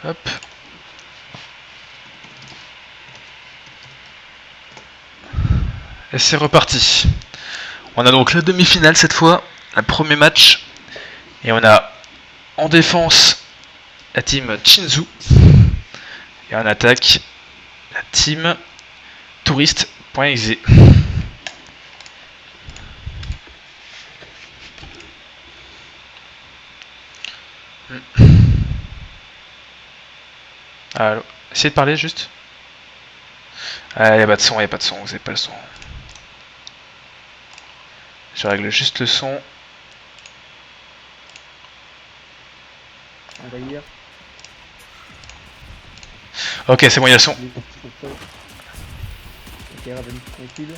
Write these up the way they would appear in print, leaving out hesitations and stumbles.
Hop. Et c'est reparti. On a donc la demi-finale cette fois, le premier match. Et on a en défense la team Chinzu. Et en attaque la team Touriste.exe. Allô, essayez de parler juste. Ah, y a pas de son, vous avez pas le son. Je règle juste le son. On va lire. Ok, c'est bon, il y a le son. Ok, Raven, tranquille.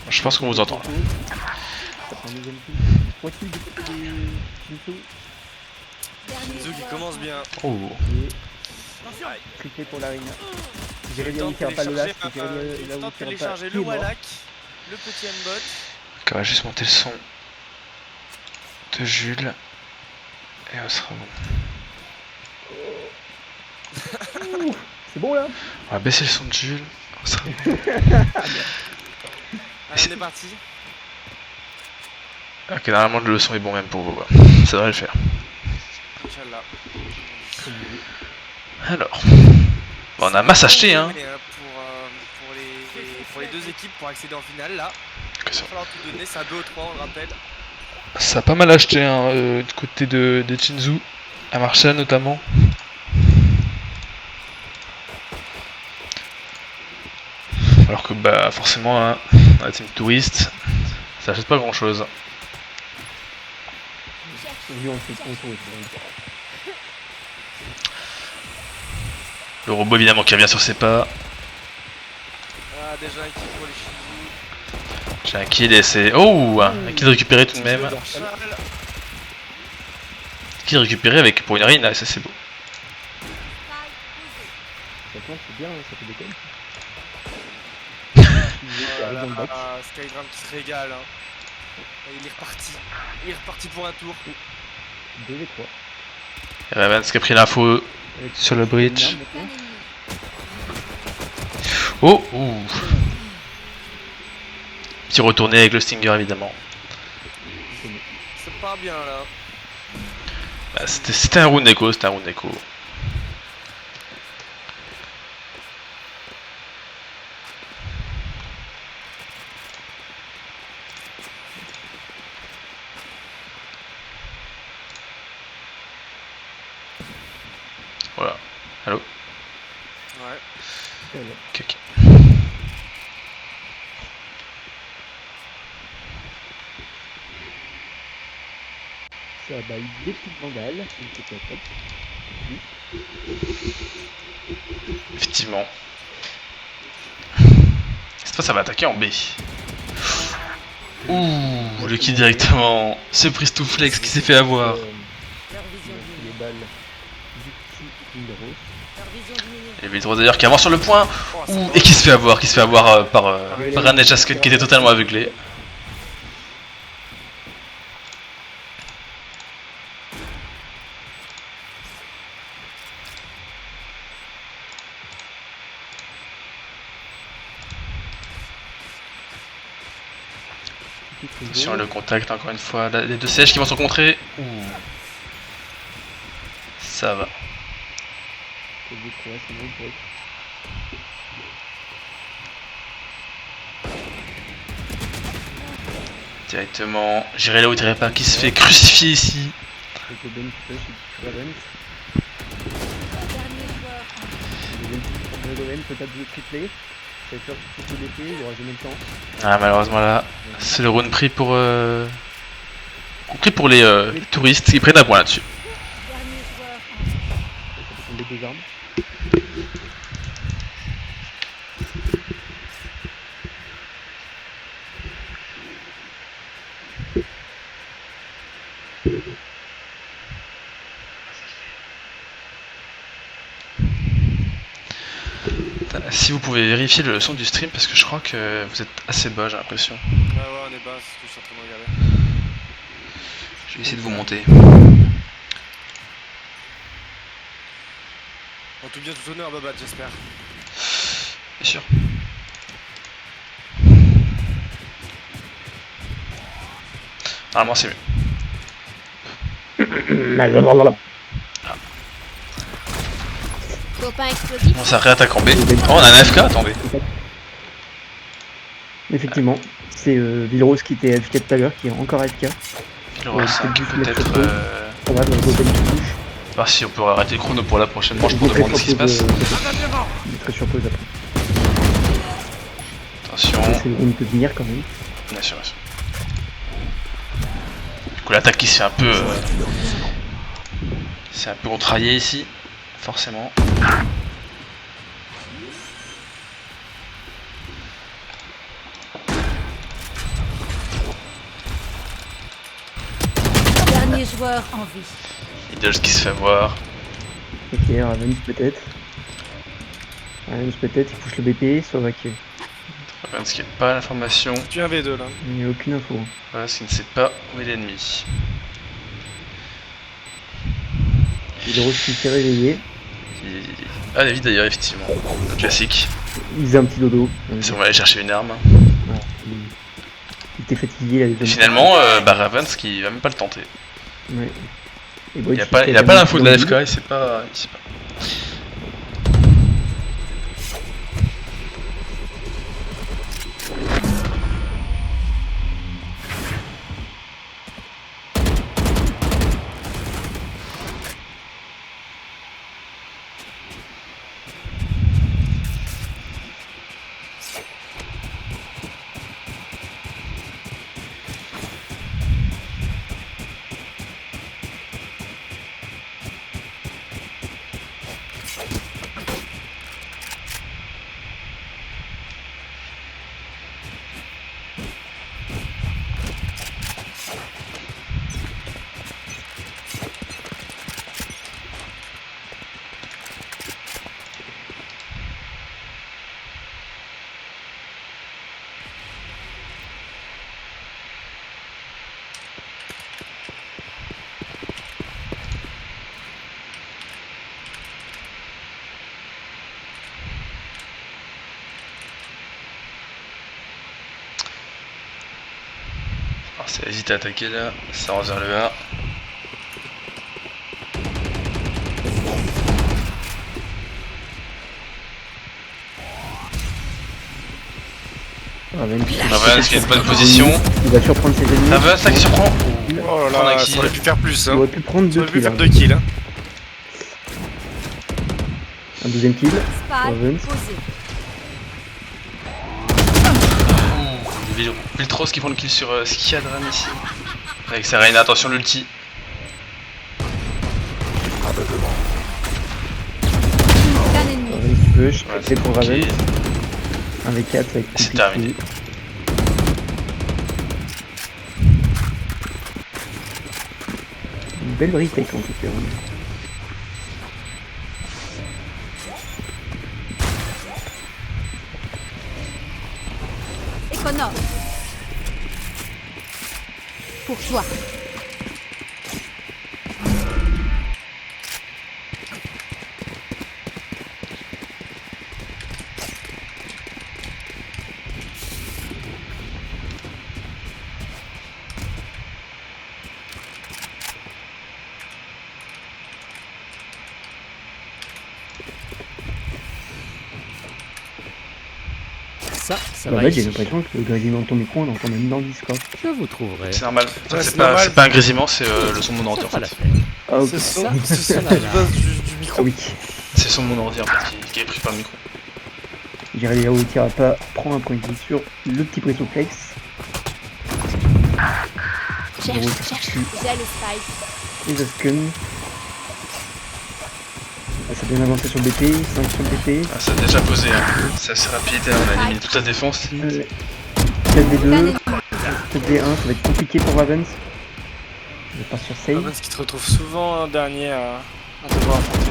Je pense qu'on vous entend. Ça prend un deuxième kill. 3 kills du côté de Shinzo. Shinzo qui commence bien. Oh. Et triplé pour l'Arena. J'ai Jérémy le temps qui de fera pas le last. télécharger le Wallach, le petit Mbot. Ok, on va juste monter le son de Jules. Et on sera bon. C'est bon là. On va baisser le son de Jules. On sera bon. Allez, on est parti. Ok, normalement le son est bon même pour vous. Ça devrait le faire. Inch'Allah. Alors. Bon, on a masse acheté hein. Pour les deux équipes pour accéder en finale là. Que Il ça. va falloir tout donner, c'est un 2 ou 3 on le rappelle. Ça a pas mal acheté hein, du côté de Chinzu. À Marshall notamment. Alors que bah forcément hein, dans la team touriste, ça achète pas grand chose. Oui, on fait contour. Le robot évidemment qui revient sur ses pas. Ah, déjà un kill pour les Shinzo. J'ai un kill et c'est... Oh, un kill récupéré tout de même. Marshall. Kill récupéré avec pour une arena, ça c'est beau. Maintenant, c'est bien, ça fait des connes. Voilà, Skygram qui se régale. Hein. Et il est reparti. Il est reparti pour un tour. 2 et 3. Ravens qui a pris l'info sur le bridge. Maintenant. Oh, ouh. Petit retourné avec le Stinger évidemment. Ça part bien là. Bah, c'était un round echo, Voilà. Allô? Ouais. Ok. Ça bah des petites vandales. C'était top. Effectivement. Cette fois ça va attaquer en B. Ouh, le kill directement. Ce Pristouflex qui s'est fait avoir. Les balles du petit Indros. Il y avait le droit d'ailleurs qui avance sur le point. Ouh, et qui se fait avoir, par Ranejas qui était totalement aveuglé. Sur le contact encore une fois, là, les deux sièges qui vont se rencontrer. Ouh. Ça va. Directement, j'irai là où t'irais pas, qui se fait crucifier ici. Ah, malheureusement là, c'est le round pris pour les touristes qui prennent un point là-dessus. Si vous pouvez vérifier le son du stream parce que je crois que vous êtes assez bas, j'ai l'impression. Ouais, on est bas, c'est ce que je suis en train de regarder. Je vais essayer de vous monter. En tout bien, tout honneur, Babat, j'espère. Bien sûr. Normalement c'est mieux. Copain explosif. Bon, ça réattaque en B. Oh, on a un AFK, attendez. Effectivement, c'est Villeros qui était AFK tout à l'heure, qui est encore AFK. Le 5 peut-être. On va dans le bottom qui touche. Voir si on peut arrêter le chrono pour la prochaine manche pour demander ce qui se passe. Il est très sur pause après. Attention. C'est le round peut venir quand même. Bien sûr, bien sûr. Du coup, l'attaque qui se fait un peu. C'est un peu contrarié ici, forcément. Dernier joueur en vie. Idols qui se fait voir. Ok, Ravens peut-être. Ravens peut-être, il pousse le BP, Slovak. Ravens qui n'a pas l'information. Tu es un V2 là. Il n'y a aucune info. Ravens qui ne sait pas où est l'ennemi. Villeros qui s'est réveillé. Ah, David d'ailleurs, effectivement. Le classique. Il faisait un petit dodo. Si on va aller chercher une arme. Ouais, il était fatigué. Il avait Et déjà- finalement, Ravens qui va même pas le tenter. Ouais. Et Il a pas l'info de l'AFK, il sait pas. Alors, ça hésite à attaquer là, ça avance vers le A. Ravens Ravens qui a une bonne position. Il va surprendre ses ennemis. Ravens là qui surprend. Oh là Prendre un là, kill. ça aurait pu faire plus. Il Hein. aurait pu prendre Ça deux aurait pu kills. faire Hein. 2 kills. Hein. Un deuxième kill. Spike Ravens. posé. Viltros qui prend le kill sur Skiadran ici. Avec sa reine, attention l'ulti. Un ennemi. Ravens qui push. Ouais, C'est pour ok. Ravens. Un V4, ça va être C'est compliqué. terminé. Une belle retake en tout cas. Econor. Pour toi. Ça Bah va ouais, j'ai ici. l'impression que le grésillement de ton micro, on l'entend même dans le Discord. Je vous trouverai. C'est normal. Ouais, c'est c'est pas, normal. c'est pas un grésillement, c'est le son de mon ordi Ça en fera fait. l'affaire. Ah ok. C'est son, Ça, c'est son ça, qui là. passe du Ah micro. oui. C'est son de mon ordi en fait qui est pris par le micro. J'irai là où il tira pas prendre un point de vie sur le petit presso flex. Cherche, Gros, cherche. dessus. J'ai le spike. Et Zasken. Ah, ça a bien avancé sur le BP, 5 sur le BP. Ah, ça a déjà posé, hein. C'est assez rapide, on a éliminé toute la défense. 4v2, 4v1, ça va être compliqué pour Ravens. Je pars sur save. Ravens qui te retrouve souvent un dernier à devoir affronter.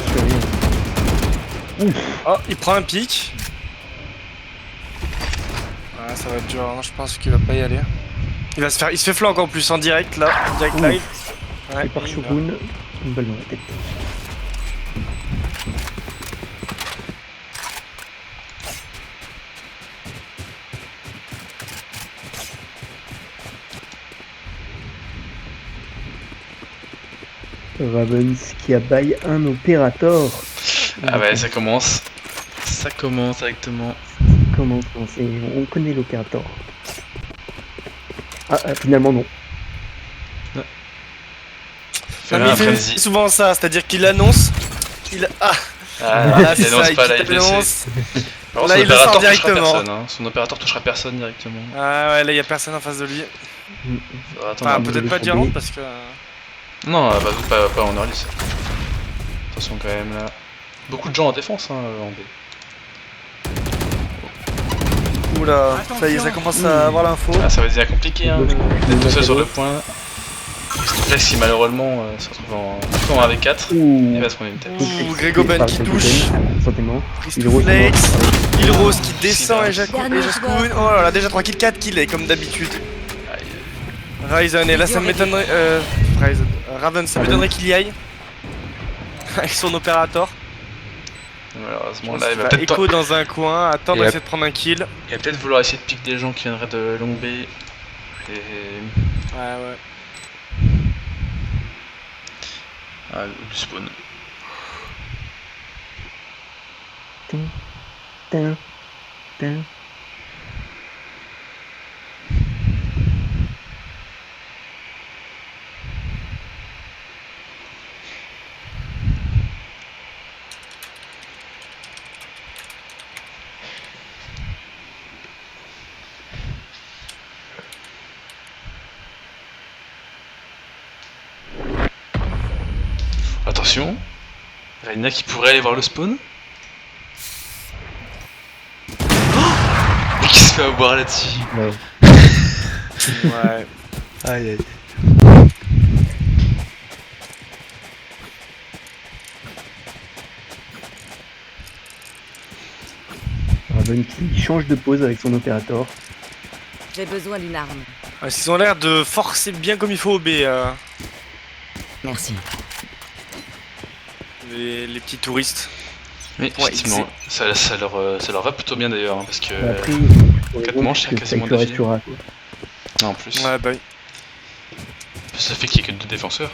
Je vais- Oh, il prend un pic. Ouais, ça va être dur, hein. Je pense qu'il va pas y aller. Il se fait flank en plus en direct là, en direct Ouh. live. Ouais, Et par il- Shurun, une balle dans la tête. Ravens qui a bail un opérateur. Ah ouais, ça commence. Ça commence directement. Comment on connaît l'opérateur. Finalement non. Fais Non, mais un il fait frenzy. souvent ça, c'est-à-dire qu'il annonce. Ah, Voilà, il c'est annonce ça, pas là, il il blessé. annonce. Alors, Là, son il le sort opérateur touchera directement. personne, hein. Son opérateur touchera personne directement. Ah ouais, là il y a personne en face de lui. Faudra attendre Enfin, un peu. peut-être pas Durant parce que. Non, pas en early ça. Attention quand même là. Beaucoup de gens en défense hein, en B. Oula, ça y est, ça commence à avoir l'info. Ah, ça va devenir compliqué hein, d'être tout seul sur le point. Là, si malheureusement se retrouve en 1v4, il va se prendre une tête. Ouh, Gregoben qui touche. Certainement. Priest to Flex. Il Rose qui descend et Dernier Jaskun. Oh là là, déjà 3 kills, 4 kills comme d'habitude. Ryzen, et là ça m'étonnerait. Ryzen. Raven, ça m'étonnerait qu'il y aille. Avec son opérateur. Malheureusement là il va Va peut-être Echo dans un coin, attendre Et d'essayer de prendre un kill. il va peut-être vouloir essayer de piquer des gens qui viendraient de Long B. Et... Ouais. Ah, ou du spawn. Tin. Attention, Reina qui pourrait aller voir le spawn. Mais qui se fait avoir là-dessus. Ouais. Ouais. Aïe aïe. Raven qui change de pose avec son opérateur. J'ai besoin d'une arme. Ouais, ils ont l'air de forcer bien comme il faut au B. Merci. Les petits touristes. Mais effectivement, ça leur va plutôt bien d'ailleurs, hein, parce que... Après, 4 manches, il y a quasiment deux 2 vies. quoi. Non, en plus. Ouais, bah oui. Ça fait qu'il y a que 2 défenseurs.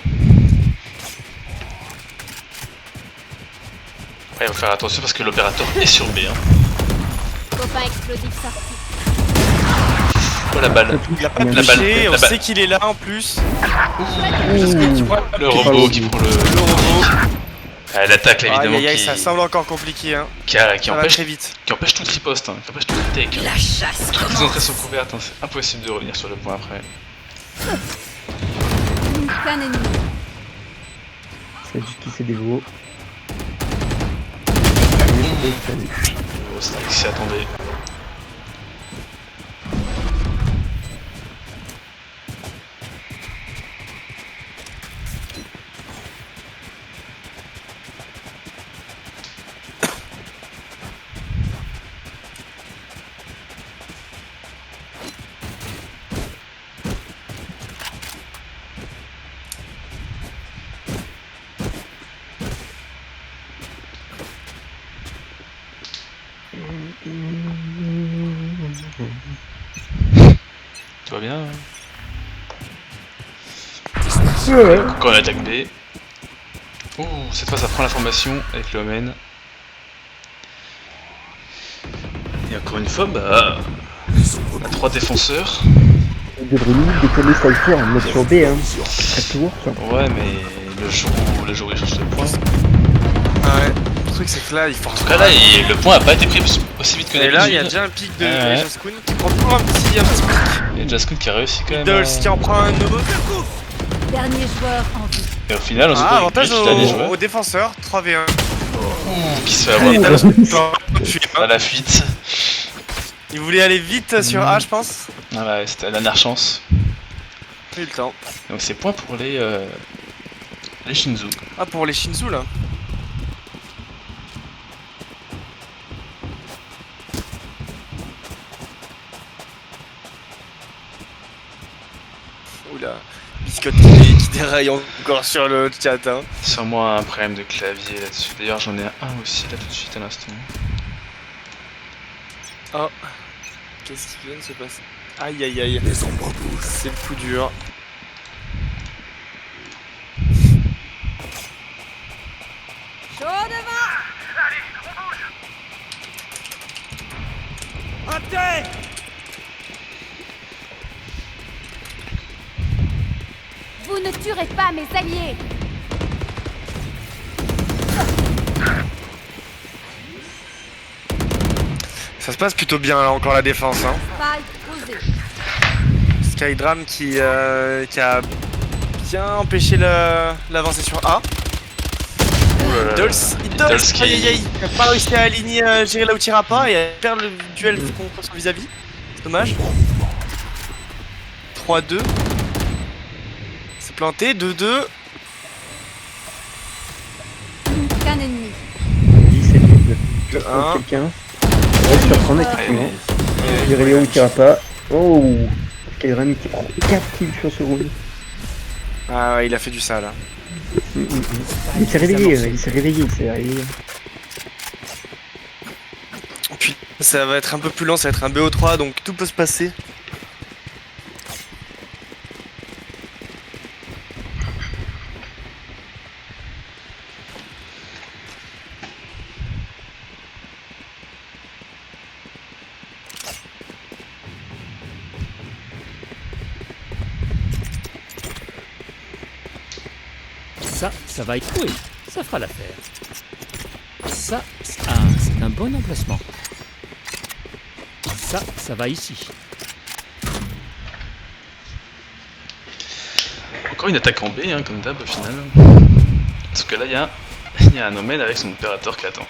Ouais, il faut faire attention parce que l'opérateur est sur B. Hein. Copain explosif sorti. Oh la balle. Il a pas La touché, balle, on la balle. sait qu'il est là en plus. Le robot qui prend le... Le robot. Ah, l'attaque là, évidemment Aïe aïe aïe, qui... ça semble encore compliqué hein. qui Ça va empêche... très vite. qui empêche toute riposte, hein, qui empêche toute take. La chasse Toutes les commence. entrées sont couvertes, hein, c'est impossible de revenir sur le point après. Aucun ennemi. C'est juste qui s'est dévoué. Oh, c'est qui s'y attendait. Tout va bien hein. Quand on attaque B. Ouh, cette fois ça prend la formation avec le Omen. Et encore une fois, bah... on a 3 défenseurs. Il devrait limite déconner Cypher, mettre sur B, hein. Très toujours, ça. Ouais, mais le jour où il change de point... Ouais. Le truc c'est que là il faut. En tout cas là, le point a pas été pris aussi vite que Et là il y a d'habitude. déjà un pic de Ouais. Jaskun qui prend toujours un petit pic. Il y a Jaskun qui a réussi quand même. Dolls qui en prend un autre. Dernier joueur en vie. Et au final, on se Ah, retrouve avantage avec 8 derniers aux joueurs. défenseurs, 3v1. Qui se fait avoir à la fuite. Il voulait aller vite sur A, je pense. Ah ouais, c'était la dernière chance. Pas eu le temps. Donc c'est point pour les Shinzu. Ah, pour les Shinzu là. Oula, Biscotte qui déraille encore sur le chat. Hein. Sûrement un problème de clavier là-dessus. D'ailleurs, j'en ai un aussi là tout de suite à l'instant. Oh, qu'est-ce qui vient de se passer? Aïe aïe aïe. C'est le coup dur. Chaud devant. Vous ne tuerez pas mes alliés. Ça se passe plutôt bien là, encore la défense. Hein. Spike posé. Skydram qui a bien empêché l'avancée sur A. Idols qui- aïe, aïe, aïe. Il a pas réussi à aligner gérer là où tira pas et à perdre le duel contre son vis-à-vis. C'est dommage. 3-2. C'est planté, 2-2. Qu'un ennemi. 17 2-1. quelqu'un. Ouais, surprendre effectivement. Léon qui ira pas. Oh, Skyrim qui prend 4 kills sur ce round. Ah ouais, il a fait du sale. Hein. Il s'est réveillé, il s'est réveillé. Puis ça va être un peu plus lent, ça va être un BO3 donc tout peut se passer. Ça va être... Oui, ça fera l'affaire. Ça, ah, c'est un bon emplacement. Ça va ici. Encore une attaque en B, hein, comme d'hab au final. Parce que là, il y a un Omen avec son opérateur qui attend.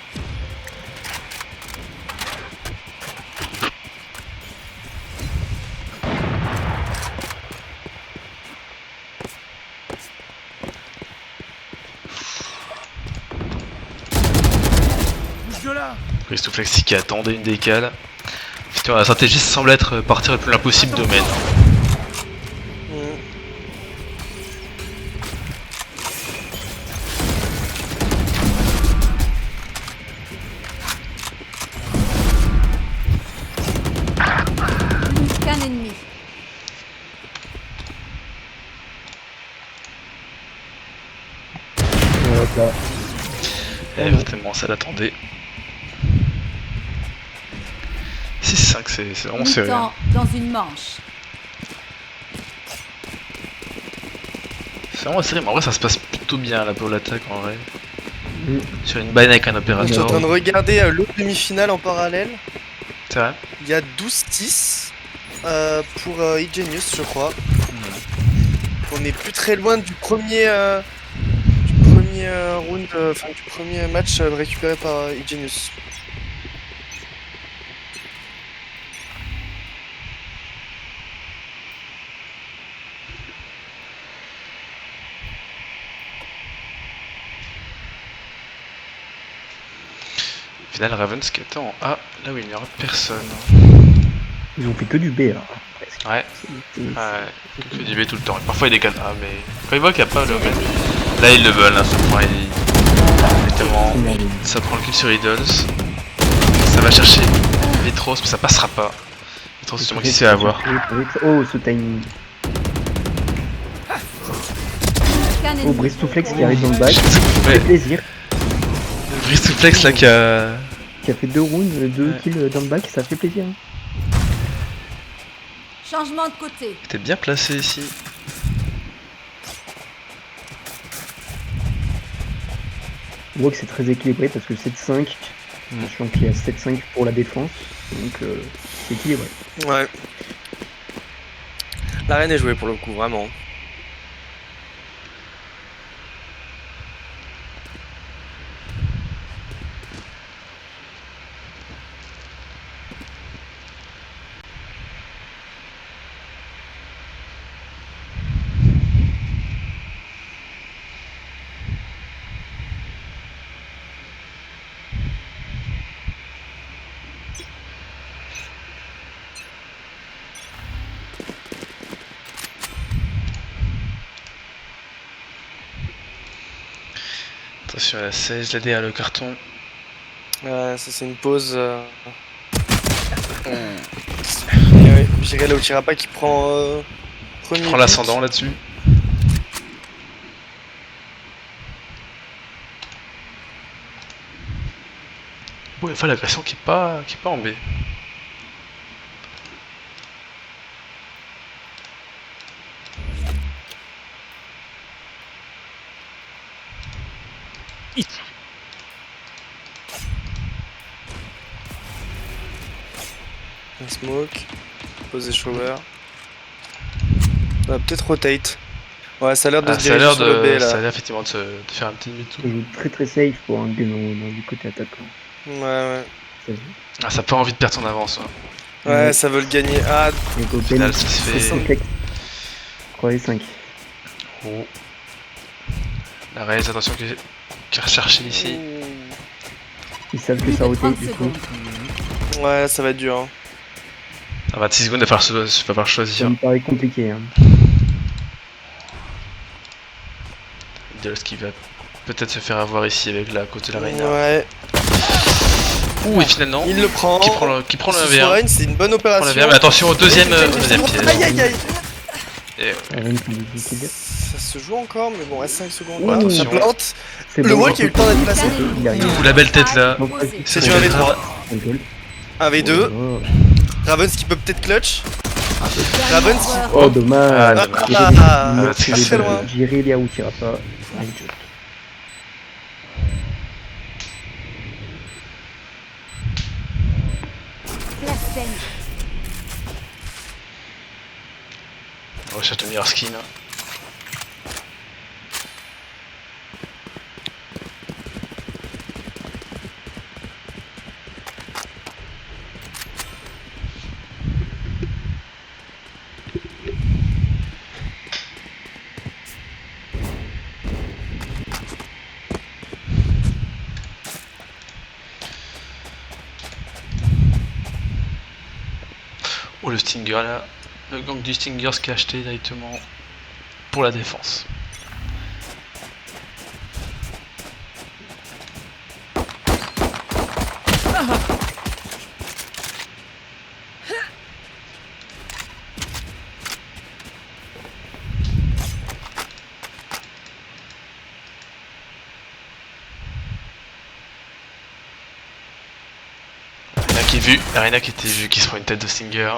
Christoflex qui attendait une décale. Putain, la stratégie semble être partir le plus loin possible d'Omen. Qu'un ennemi. Voilà. Et vraiment, ça l'attendait. 6-5, c'est vraiment serré. Hein. Dans une manche. C'est vraiment serré, mais en vrai, ça se passe plutôt bien là pour l'attaque en vrai. Sur une baine avec un Je suis en train opérateur. de regarder l'autre demi-finale en parallèle. C'est vrai. Il y a 12-10 pour Igenius, je crois. On est plus très loin du premier round, enfin du premier match récupéré par Igenius. Au final, Ravens qui était en A, là où il n'y aura personne. Ils ont fait que du B là. Presque. Ouais, C'est- ouais, que du B tout le temps. Et parfois il décale A, mais quand il voit qu'il n'y a pas le Omen, là ils le veulent, hein, ce point tellement... Ça prend le kill sur Idols. Ça va chercher Vitros, mais ça passera pas. Vitros, c'est moi qui se fait avoir. Oh, ce timing. Qu'un Oh, ennemi. Bristoflex qui arrive dans le bac. Ça Ouais, fait plaisir. Bristoflex là qui a... Qui a fait 2 rounds, 2 Ouais. kills dans le bac, ça fait plaisir. Hein. Changement de côté. était bien placé ici. On voit que c'est très équilibré parce que 7-5, attention qu'il y a 7-5 pour la défense, donc c'est équilibré. Ouais. L'arène est jouée pour le coup, vraiment. Attention à la 16, la DA, le carton. Ça c'est une pause. Et ouais, j'irai là où Tirapa qui prend premier. Prends l'ascendant là-dessus. Bon, enfin l'agression qui est pas en B. Un smoke. Poser shower. On va peut-être rotate. Ouais, ça a l'air de se Ça a diriger l'air sur le B ça a là. l'air effectivement de faire un petit demi-tour. Il joue très très safe pour un gun du côté attaquant. Ouais. Ça se voit. Ah, ça a pas envie de perdre son avance. Ouais. Ouais, ça veut le gagner. Ah, Et go Au final, Ben, ça se c'est fait. ça. 3 et 5. Oh. La raise, attention qui est recherché ici. Ils savent que Plus ça que rotate 30 du coup. secondes. Ouais, ça va être dur. Hein. À 26 secondes, il va falloir Ça choisir. me paraît compliqué. Hein. Idols qui va peut-être se faire avoir ici avec la côte de la Reina. Ouais, Ouh, et finalement, il le prend. qui prend le Il 1v1. soigne, c'est une bonne Prend le opération. 1v1, mais attention au deuxième piège. Aïe aïe aïe. Et, Aaron qui dit qu'il dit. Ça se joue encore, mais bon, à 5 secondes. Ouh. Ça Attention. plante. C'est Le bon, wall qui a eu le temps d'être placé. Il arrive. ouh, la belle tête là. Donc, C'est du 1v3. un goal. 1v2. Oh, Ravens qui peut peut-être clutch. Ravens. oh, dommage. Ah, dommage. Ah, c'est très loin. J'irai les out, ira pas. Blasphème. On recherche le meilleur skin. Oh, le Stinger là. Le gang du Stinger qui a acheté directement pour la défense. Arena qui est vu, Arena qui était vu, qui se prend une tête de Stinger.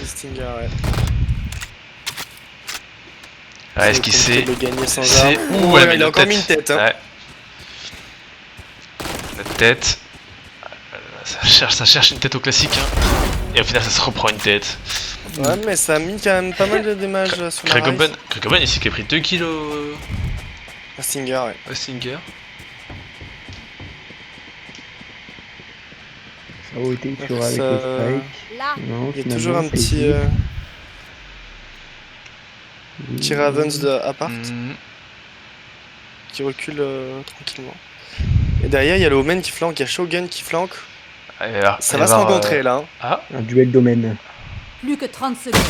Stinger, ouais. Ouais, est-ce qu'il sait le gagner sans c'est arme. ouh, Ouais, elle a mis il a la encore mis une tête. Hein. Ouais. La tête. Ça cherche une tête au classique. Hein. Et au final, ça se reprend une tête. Ouais, mais ça a mis quand même pas mal de dommages sur la Krakoban race. ici qui a pris 2 kills au Stinger, ouais. Stinger. Ça a été sur avec Ça- les strikes. Là, Non, Il y a finalement, toujours un c'est petit, ici. petit Ravens de appart Mhm. qui recule tranquillement. Et derrière, il y a le Omen qui flanque, il y a Shogun qui flanque. Et alors, Ça il va se y avoir, rencontrer là. Hein. Ah, Un duel domaine. plus que 30 secondes.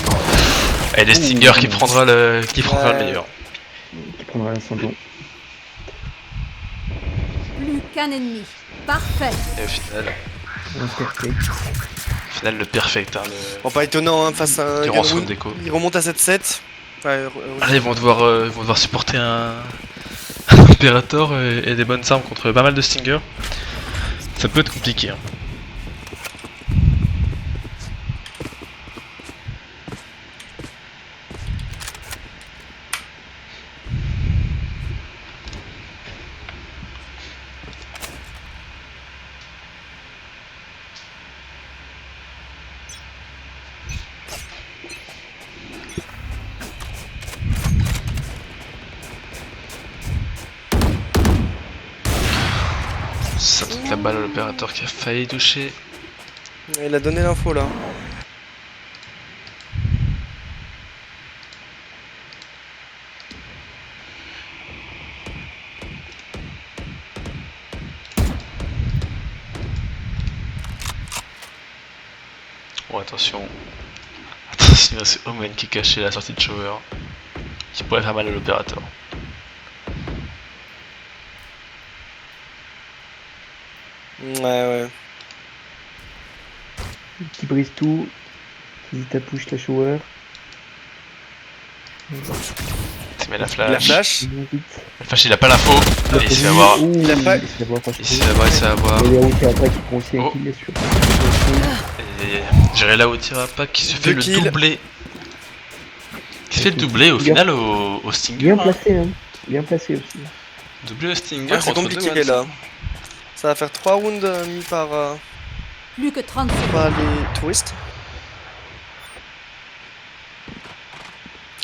et le Stinger qui prendra le Ouais. meilleur. Qui prendra l'ascendant. Plus qu'un ennemi. Parfait. Et Un perfect. au final le perfect. Hein, le... Bon, pas étonnant hein, face à un Durant son Gunwood. déco. Il remonte à 7-7. Ouais, Là, ils vont devoir supporter un Imperator et des bonnes armes contre pas mal de Stinger. Ça peut être compliqué. Hein. Ça toute la balle à l'opérateur qui a failli toucher. il a donné l'info là. Oh attention. Attention, c'est Omen qui est caché à la sortie de shower. Qui pourrait faire mal à l'opérateur. Ouais. Qui brise tout. Qui hésite à push la shower. met la La flash. flash. Vite. La flash, il a pas l'info. Et il se fait avoir. Ouh, Il a pas- il se fait avoir, Il se fait avoir, il se fait avoir. Et les roues qui après qui prend aussi un Oh. kill sur. Et j'irai là où tira pas qui se fait Deux le kills. doublé. Qui se fait le doublé au final au Stinger. Bien hein. placé, hein. Bien placé aussi. Doublé au Stinger. Ouais, c'est contre compliqué deux là. Ça va faire 3 rounds mis par Plus que 30 secondes. les touristes.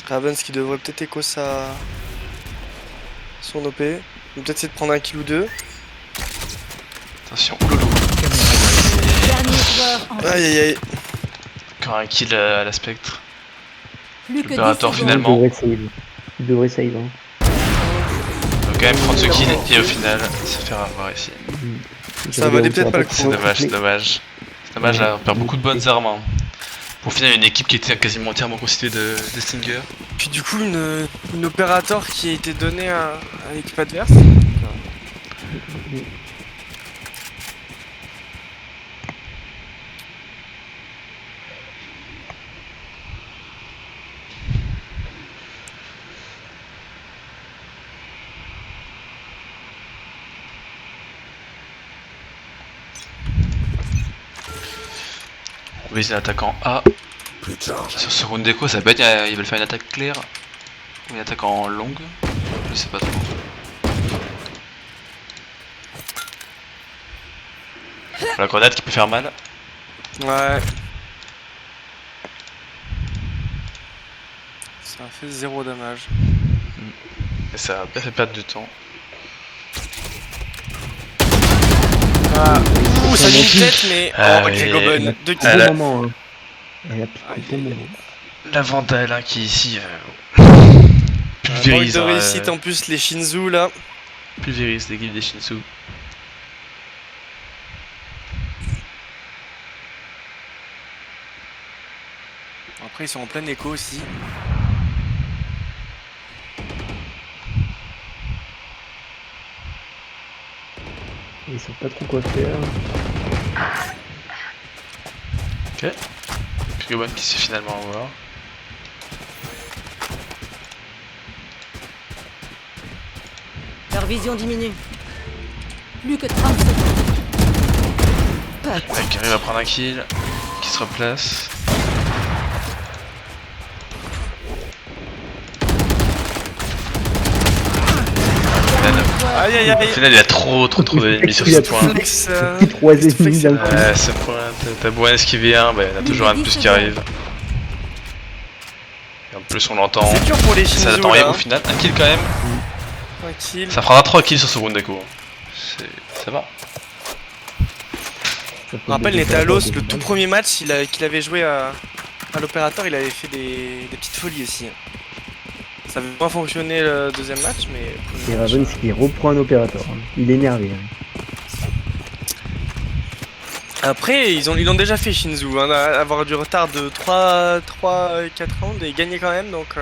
Ravens qui devrait peut-être écho son OP. Il va peut-être essayer de prendre un kill ou deux. Attention, ouloulou. Dernier joueur en vie. Aïe aïe aïe. Encore un kill à la Spectre. Plus que 10 Opérateur secondes. finalement. Il devrait save. Hein. On va quand même prendre ce kill et au final se faire avoir ici. Ça valait peut-être pas le coup. C'est dommage, c'est dommage. C'est dommage là, on perd beaucoup de bonnes armes. Hein. Pour finir une équipe qui était quasiment entièrement constituée de Stinger. Puis du coup une opérateur qui a été donnée à l'équipe adverse. On vise l'attaquant A. Sur ce round d'écho, ça peut être ils veulent faire une attaque claire ou une attaque en longue. Je sais pas trop. La grenade qui peut faire mal. Ouais. Ça a fait 0 dommage. Et ça a bien fait perdre du temps. Ah. Ouh, ça a mis une tête, mais. Ah, Oh, oui. quel gobon. 2 kills. Elle a- Bon moment, hein. Elle a piqué bon moment. La Vandale hein, qui ici Manque pulvérise, de hein, réussite en plus, les Shinzu là. pulvérise l'équipe des Shinsu. Après, ils sont en plein écho aussi. Ils savent pas trop quoi faire. Ok. Pugobon qui se fait finalement avoir. Leur vision diminue. Plus que 30 secondes. Qui arrive à prendre un kill. Qui se replace. Aïe aïe Au aïe. final, il a trop d'ennemis sur ce point. Flex, Petit 3 ennemis d'un coup. Ouais, ce point, t'as beau esquiver un, bah il y en a toujours un de plus qui arrive. Et en plus, on l'entend. C'est dur pour les Ça Shinzu attend rien là. au final. Un kill quand même. Tranquille. Ça fera 3 kills sur ce round d'écho. Ça va. Je me rappelle, Netalos, le tout premier match qu'il avait joué à l'opérateur, il avait fait des petites folies aussi. Ça avait pas fonctionné le deuxième match, mais. Et Ravens qui reprend un opérateur. Hein. Il est énervé. Hein. Après, ils l'ont déjà fait Shinzu, hein, avoir du retard de 3-4 rounds et gagner quand même, donc.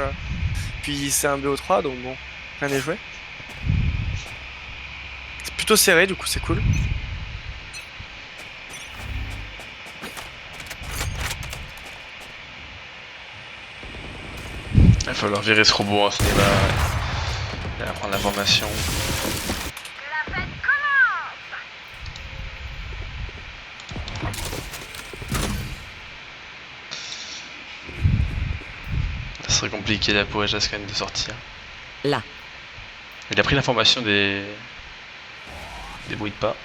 Puis c'est un BO3, donc bon, rien n'est joué. C'est plutôt serré, du coup, c'est cool. Il va falloir virer ce robot à ce niveau-là. Il va prendre l'information. Ça serait compliqué là pour Ejas quand même de sortir. Là. Il a pris l'information des bruits de pas.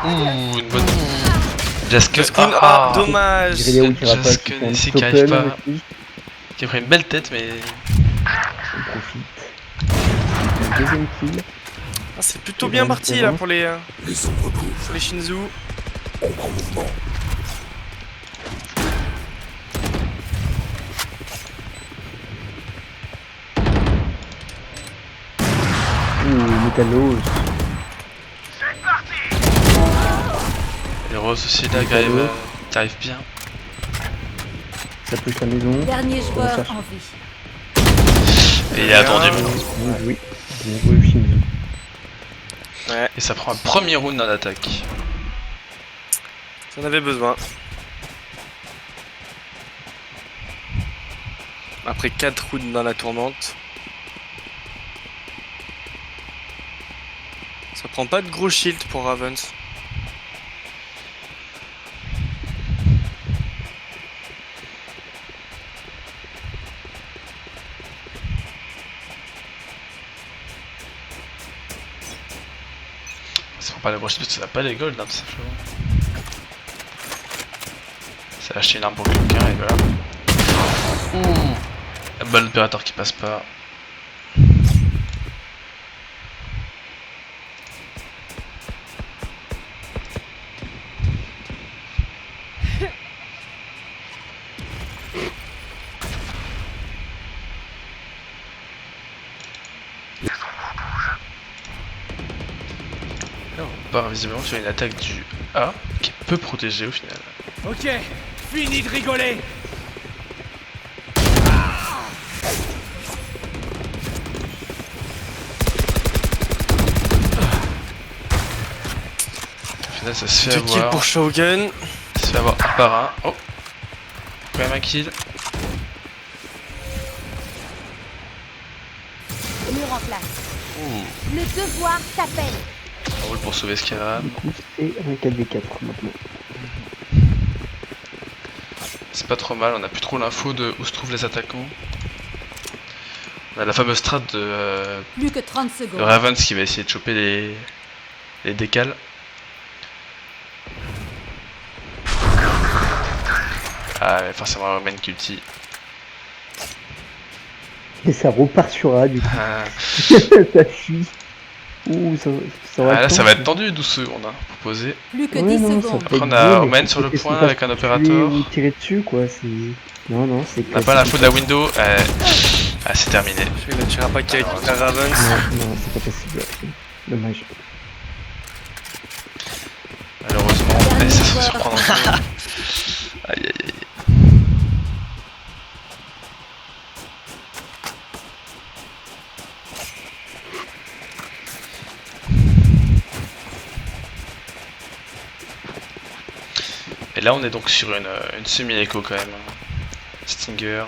Ouh, une bonne. Jaskun, Ah, dommage. Grilléo qui Jasque rapace, qui prend ici un qui arrive token pas. aussi. Qui a pris une belle tête, mais On profite. Un deuxième kill. Ah, c'est plutôt bien parti là pour les Shinzu. Ouh, Metalos. les Roses aussi là qui arrivent bien. Ça touche la maison. Dernier joueur cherche. en vie. Et il a attendu. Bien joué. Bien joué, Shinzo. Ouais, Et ça prend un premier round en attaque. j'en avais besoin. Après 4 rounds dans la tourmente. Ça prend pas de gros shield pour Ravens. Ça prend pas les broches parce que ça n'a pas les golds, hein, tout simplement. Ça a acheté une arme pour quelqu'un et voilà. Ouh. La balle d'opérateur qui passe pas. Là, on part visiblement sur une attaque du A qui peut protéger au final. Ok, fini de rigoler. Au final, ça se fait 2 kills avoir. pour Shogun. Ça se fait avoir un par un. Oh! Quand même un kill. Mur en place. Le devoir t'appelle. On roule pour sauver Skyram. Du coup, c'est un 4v4 maintenant. C'est pas trop mal, on a plus trop l'info de où se trouvent les attaquants. On a la fameuse strat de Plus que 30 secondes. Ravens qui va essayer de choper les décales. Ah mais forcément Roman Culti. Et ça repart sur A du coup. Ah, Ça fuit. Ouh, ça va là ça va être tendu 12 secondes hein, pour poser. Plus que Ouais, 10 non, ça secondes. peut Après, être on a beau, Omen mais sur le qu'est-ce point qui avec passe un pour opérateur. tuer ou tirer dessus quoi, c'est... Non, c'est... On n'a pas l'info de la window. Ah c'est terminé. Il ne tirera pas qu'il récupère Ravens. Non, c'est pas possible. Dommage. Malheureusement, ça se fait surprendre encore. Aïe aïe aïe. Et là on est donc sur une semi-écho quand même. Stinger,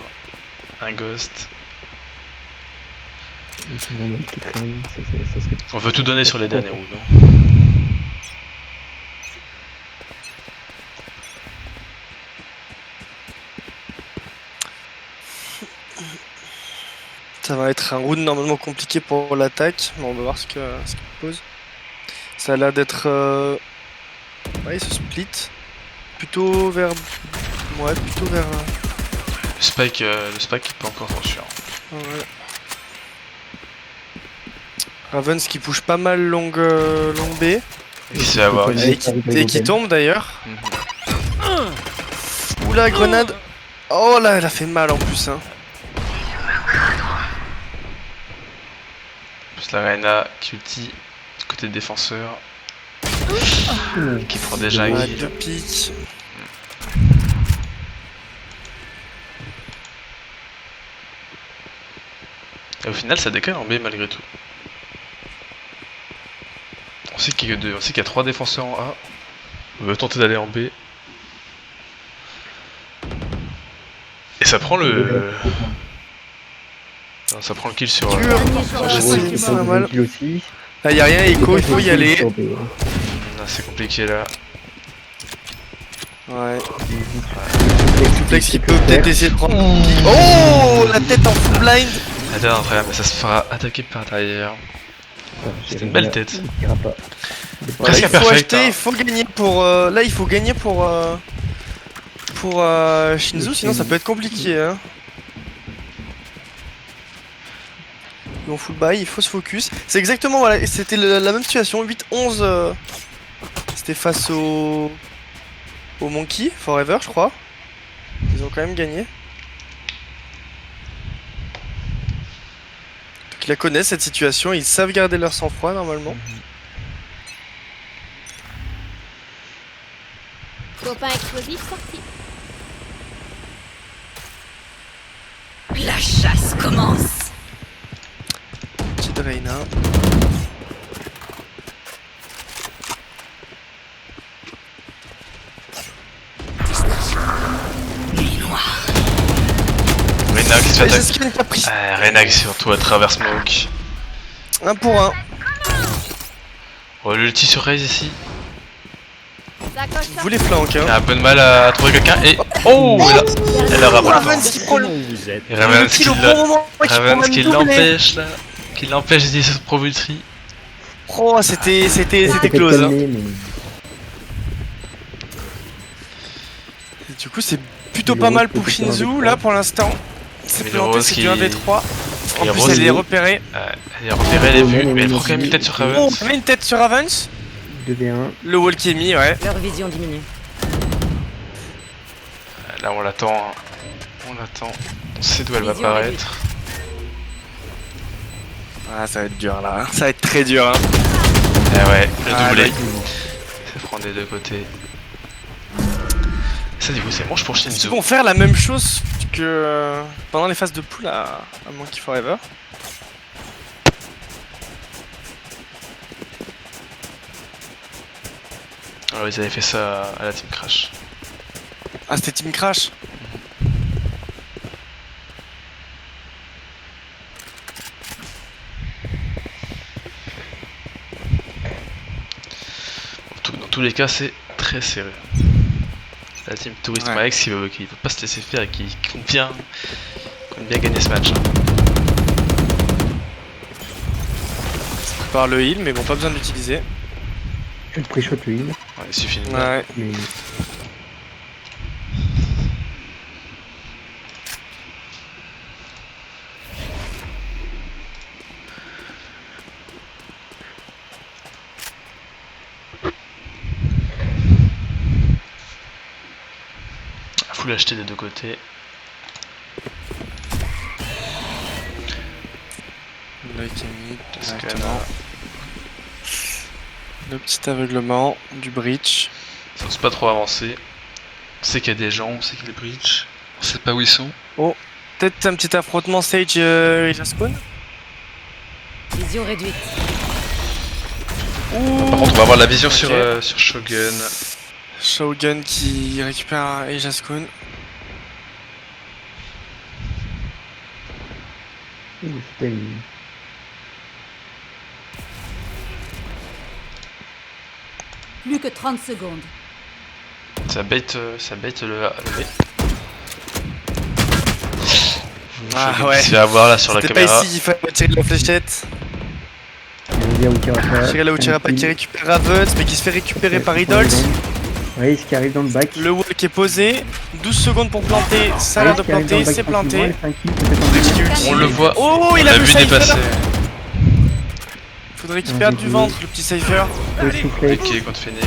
un Ghost. C'est vraiment qui traîne, ça serait... On veut tout donner sur les derniers rounds, non? Ça va être un round normalement compliqué pour l'attaque, mais on va voir ce qu'il pose. Ça a l'air d'être... Ouais, il se split. Plutôt vers... Ouais, plutôt vers... Le spike est pas encore conscient. Ouais. Ravens qui push pas mal longue B. Et qui se fait avoir ici. Et qui tombe d'ailleurs. Mhm. Oula, grenade. Oh là, elle a fait mal en plus. Hein. Plus la Reina qui ulti du côté défenseur. Qui prend déjà un Ouais, kill. 2 pics. Et au final, ça décale en B malgré tout. On sait qu'il y a 3 défenseurs en A. On veut tenter d'aller en B. Et ça prend le... Non, ça prend le kill sur... Dur. Dernier joueur. Ouais, c'est pas mal. Kill aussi. Là, y a rien, Echo, il faut y aller. C'est compliqué là. Ouais. Suplex qui peut peut-être essayer de prendre. Oh, la tête en full blind. Attends, frère, mais ça se fera attaquer par derrière. C'est une belle tête. Il tirera pas. Presque Il faut perfect, acheter, hein. il faut gagner pour. Là, il faut gagner pour Shinzu, sinon ça peut être compliqué. Hein. Et en full buy, il faut se focus. C'est exactement, voilà, c'était la même situation. 8-11. C'était face au Monkey Forever, je crois. Ils ont quand même gagné. Donc ils la connaissent cette situation, ils savent garder leur sang-froid normalement. Copain explosif sorti. La chasse commence. Petite Reina. Reyna qui se fait Et c'est attaquer. ce qu'il a pris. Reyna qui surtout à travers Smoke. 1 pour 1. Oh, l'ulti sur Raze ici. Ça coche ça. Vous les flanques, Il hein. a un peu de mal à trouver quelqu'un et. Oh elle a rappelé. Ravens qui prend le Où vous êtes? Et Ravens qui kill au bon moment. Qui prend Ravens même qui doublé. l'empêche là. Qui l'empêche d'utiliser ce Pro-Vultry. Oh, c'était C'était close. Hein. calmé, mais Et du coup, c'est plutôt Et pas le mal Rose pour peut faire un Shinzu V3. là pour l'instant. C'est Mais le planté, Rose c'est qui- du 1v3. En Et plus, Rose elle est qui- repérée. Elle est repérée, elle est vue. Mais elle prend quand même une tête sur Oh, Ravens. on met une tête sur Ravens. 2v1. Le wall qui est mis, ouais. Leur vision diminue. Là on l'attend. Hein. On l'attend. On sait d'où elle va Vision apparaître. Ah, ça va être dur là. Ça va être très dur. Hein. Eh ouais, le Ah, doublé. là, Ça prend des deux côtés. Ça du coup c'est manche pour Est-ce Shinzu. qu'ils vont faire la même chose que pendant les phases de poule à Monkey Forever? Alors ils avaient fait ça à la Team Crash. Ah, c'était Team Crash. Dans tous les cas c'est très serré. La Team Tourist Ouais. Max qui veut pas se laisser faire et qui compte bien gagner ce match. Hein. Par le heal, mais bon, pas besoin de l'utiliser. Je pré-shot le heal, Ouais, il suffit de Ouais. mais faut l'acheter des deux côtés. L'œil qui est mis Parce que directement. Le petit aveuglement du breach. Ça n'ose pas trop avancer. On sait qu'il y a des gens, on sait qu'il y a des breach. On sait pas où ils sont. Peut-être un petit affrontement Sage et Spawn. Vision réduite. Par contre on va avoir la vision Ok. sur Shogun. Shogun qui récupère Asia Spoon. c'était une- Plus que 30 secondes. Ça bait le B. Ah Shogun ouais. qui se fait avoir là sur la C'était pas caméra. ici qu'il fallait tirer de la fléchette. Là où Kirapa. Tirer là où Tirapa qui récupère Ravens, mais qui se fait récupérer par Idols. Raze qui arrive dans le bac. Le wall qui est posé. 12 secondes pour planter. Ça a l'air de Raze qui arrive dans planter, le bac c'est tranquillement, planté. elle fait un kill, peut-être en Petit deuxième. ulti. On le voit. Oh, On il l'a a vu vu Cypher. dépasser. Faudrait qu'il perde du ventre, le petit Cypher. Le soufflet. Ok contre Phoenix.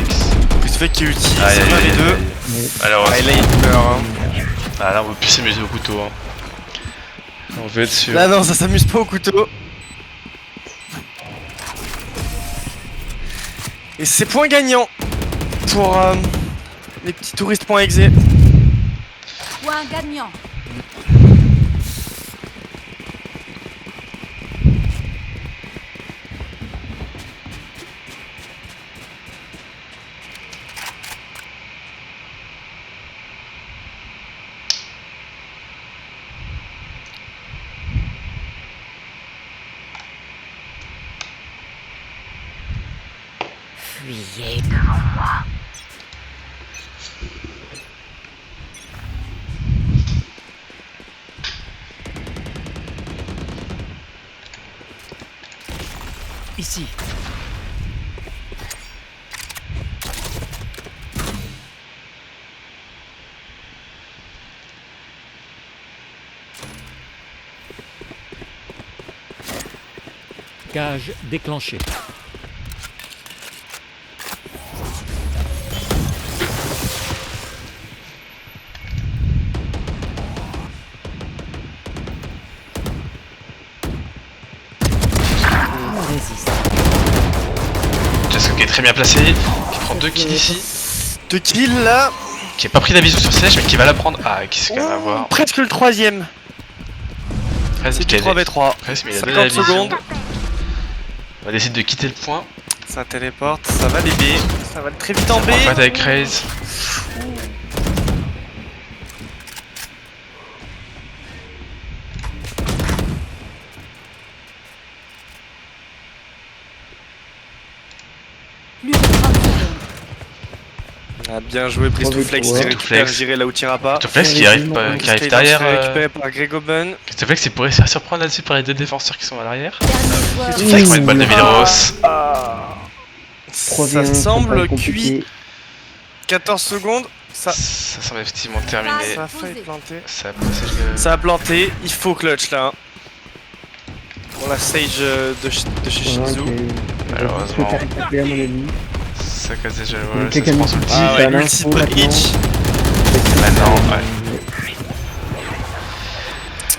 Il se fait qu'il utilise Aïe, aïe, aïe, les aïe, deux. aïe. Mais Alors Ah, et là, il meurt. Hein. ah, là on veut plus s'amuser au couteau. Hein. On veut être sûr. Là, non, ça s'amuse pas au couteau. Et c'est point gagnant pour les petits touristes.exe. Point gagnant. Fuyez. Ici. Cage déclenchée. On résiste. Jessica qui est très bien placé, qui prend 2 kills ici, 2 kills là. qui a pas pris la vision sur Sèche mais qui va la prendre. Ah, qui c'est quand même à voir. Presque le troisième. Presque, C'est du il a- 3v3. presque, mais il a donné la 50 vision. secondes. On va décider de quitter le point. Ça téléporte, ça va les B. Ça va aller très vite en B. On va fight avec Raze. Plus de 30 secondes. Ah, bien joué, Bristoflex, Ouais. il récupère, j'irai là où tu iras pas. Christoflex qui Ouais, arrive, vas-y, qui arrive Skylar derrière. se fait récupérer par Gregoben. Christoflex il pourrait se faire surprendre là-dessus par les deux défenseurs qui sont à l'arrière. Dernier joueur. Christoflex prend une balle de Villeros. Ça semble cuit. 14 secondes. Ça semble effectivement terminé. Ça a failli planter. Ça a passé le... Ça a planté, il faut clutch là. Pour la stage de chez Shinzu. Malheureusement. À mon avis. Ça casse déjà le Il y a voilà, ça se quelqu'un prend qui sous le dit, Ah t'as ouais, l'info multiple maintenant. hitch. Maintenant,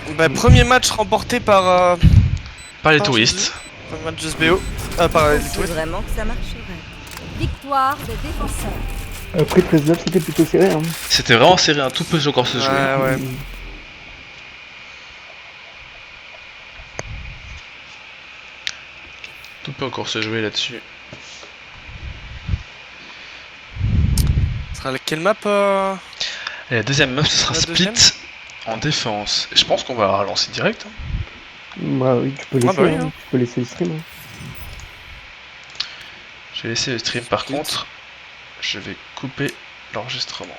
ouais. Bah, premier match remporté par. Pas les Par touristes. Premier match de SBO. Par les C'est touristes. vraiment que ça marcherait. Victoire des défenseurs. Après 13-9, c'était plutôt serré. Hein. C'était vraiment serré, un tout peut encore se jouer. Ouais. Tout peut encore se jouer là-dessus. Ce sera quelle map Et la deuxième map, ce sera La split deuxième en défense. Et je pense qu'on va relancer direct. Hein. Bah oui, tu peux laisser, bah oui, hein. hein. Tu peux laisser le stream. Hein. Je vais laisser le stream par Split. contre. Je vais couper l'enregistrement.